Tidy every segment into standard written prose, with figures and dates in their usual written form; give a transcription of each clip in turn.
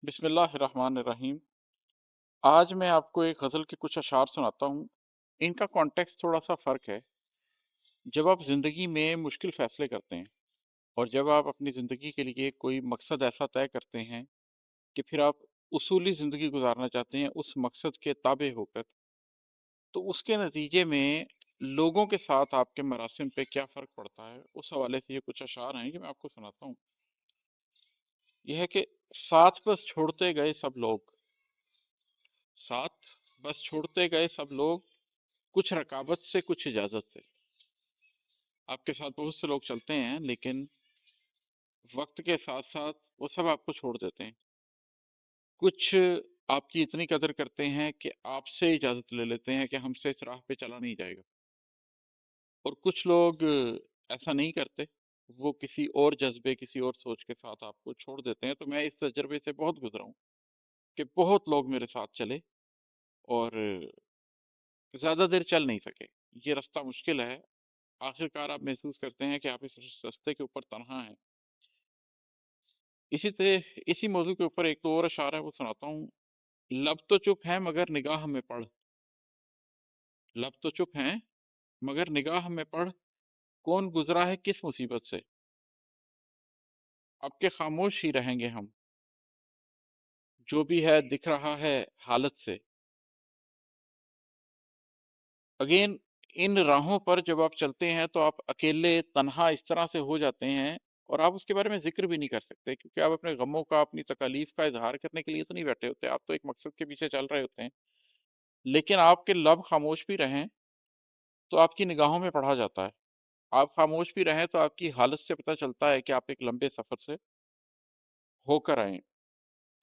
बिस्मिल्लाहिर्रहमानिर्रहीम। आज मैं आपको एक गज़ल के कुछ अशार सुनाता हूँ। इनका कॉन्टेक्स्ट थोड़ा सा फ़र्क है। जब आप ज़िंदगी में मुश्किल फ़ैसले करते हैं और जब आप अपनी ज़िंदगी के लिए कोई मकसद ऐसा तय करते हैं कि फिर आप उसूली ज़िंदगी गुजारना चाहते हैं उस मकसद के ताबे होकर, तो उसके नतीजे में लोगों के साथ आपके मरासिम पे क्या फ़र्क पड़ता है, उस हवाले से ये कुछ अशार हैं कि मैं आपको सुनाता हूँ। यह है कि साथ बस छोड़ते गए सब लोग, साथ बस छोड़ते गए सब लोग, कुछ रकाबत से कुछ इजाज़त से। आपके साथ बहुत से लोग चलते हैं लेकिन वक्त के साथ साथ वो सब आपको छोड़ देते हैं। कुछ आपकी इतनी कदर करते हैं कि आपसे इजाज़त ले लेते हैं कि हमसे इस राह पे चला नहीं जाएगा, और कुछ लोग ऐसा नहीं करते। वो किसी और जज्बे, किसी और सोच के साथ आपको छोड़ देते हैं। तो मैं इस तजर्बे से बहुत गुजरा हूँ कि बहुत लोग मेरे साथ चले और ज़्यादा देर चल नहीं सके। ये रास्ता मुश्किल है। आखिरकार आप महसूस करते हैं कि आप इस रास्ते के ऊपर तन्हा हैं। इसी मौजू के ऊपर एक तो और अशार है, वो सुनाता हूँ। लब तो चुप है मगर निगाह में पढ़, लब तो चुप हैं मगर निगाह में पढ़, कौन गुजरा है किस मुसीबत से, अब के खामोश ही रहेंगे हम, जो भी है दिख रहा है हालत से। अगेन, इन राहों पर जब आप चलते हैं तो आप अकेले तन्हा इस तरह से हो जाते हैं और आप उसके बारे में जिक्र भी नहीं कर सकते, क्योंकि आप अपने गमों का, अपनी तकालीफ का इजहार करने के लिए तो नहीं बैठे होते। आप तो एक मकसद के पीछे चल रहे होते हैं। लेकिन आपके लब खामोश भी रहें तो आपकी निगाहों में पढ़ा जाता है। आप खामोश भी रहें तो आपकी हालत से पता चलता है कि आप एक लंबे सफ़र से होकर आए हैं।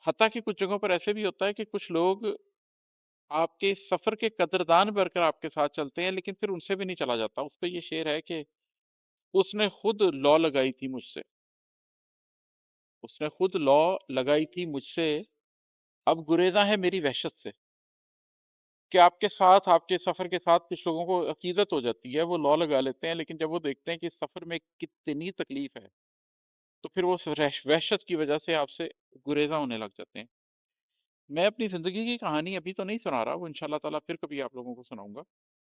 हत्ता कि कुछ जगहों पर ऐसे भी होता है कि कुछ लोग आपके सफ़र के कदरदान बनकर आपके साथ चलते हैं, लेकिन फिर उनसे भी नहीं चला जाता। उस पे ये शेर है कि उसने खुद लौ लगाई थी मुझसे, उसने खुद लौ लगाई थी मुझसे, अब गुरेज़ां है मेरी वहशत से। कि आपके साथ, आपके सफ़र के साथ कुछ लोगों को अकीदत हो जाती है, वो लौ लगा लेते हैं, लेकिन जब वो देखते हैं कि इस सफ़र में कितनी तकलीफ़ है, तो फिर वो उस वहशत की वजह से आपसे गुरेज़ां होने लग जाते हैं। मैं अपनी ज़िंदगी की कहानी अभी तो नहीं सुना रहा, वो इंशाअल्लाह ताला फिर कभी आप लोगों को सुनाऊँगा।